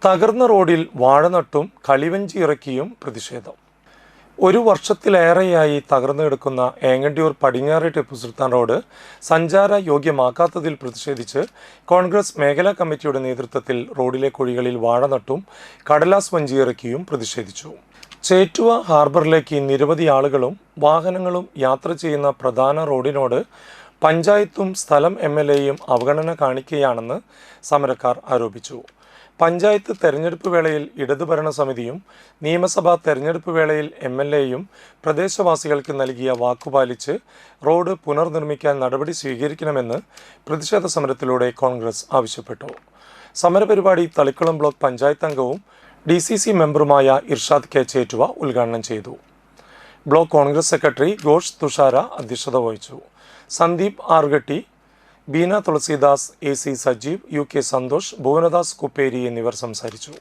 തകർന്ന റോഡിൽ വാഴ നട്ടും കളിവഞ്ചി ഇറക്കിയും പ്രതിഷേധം. ഒരു വർഷത്തിലേറെയായി തകർന്നു കിടക്കുന്ന ഏങ്ങണ്ടിയൂർ പടിഞ്ഞാറെ ടിപ്പു സുൽത്താൻ റോഡ് സഞ്ചാര യോഗ്യമാക്കാത്തതിൽ പ്രതിഷേധിച്ച് കോൺഗ്രസ് മേഖലാ കമ്മിറ്റിയുടെ നേതൃത്വത്തിൽ റോഡിലെ കുഴികളിൽ വാഴ നട്ടും കടലാസ് വഞ്ചി ഇറക്കിയും പ്രതിഷേധിച്ചു. ചേറ്റുവ ഹാർബറിലേക്ക് നിരവധി ആളുകളും വാഹനങ്ങളും യാത്ര ചെയ്യുന്ന പ്രധാന റോഡിനോട് പഞ്ചായത്തും സ്ഥലം MLAയും അവഗണന കാണിക്കുകയാണെന്ന് സമരക്കാർ ആരോപിച്ചു. പഞ്ചായത്ത് തെരഞ്ഞെടുപ്പ് വേളയിൽ ഇടതുഭരണ സമിതിയും നിയമസഭാ തെരഞ്ഞെടുപ്പ് വേളയിൽ MLAയും പ്രദേശവാസികൾക്ക് നൽകിയ വാക്കുപാലിച്ച് റോഡ് പുനർനിർമ്മിക്കാൻ നടപടി സ്വീകരിക്കണമെന്ന് പ്രതിഷേധ സമരത്തിലൂടെ കോൺഗ്രസ് ആവശ്യപ്പെട്ടു. സമരപരിപാടി തളിക്കുളം ബ്ലോക്ക് പഞ്ചായത്ത് അംഗവും DCC മെമ്പറുമായ ഇർഷാദ് K. ചേറ്റുവ ഉദ്ഘാടനം ചെയ്തു. ബ്ലോക്ക് കോൺഗ്രസ് സെക്രട്ടറി ഘോഷ് തുഷാര അധ്യക്ഷത വഹിച്ചു. സന്ദീപ് ആർഗട്ടി, ബീന തുളസിദാസ്, AC സജീവ്, UK സന്തോഷ്, ഭുവനദാസ് കുപ്പേരി എന്നിവർ സംസാരിച്ചു.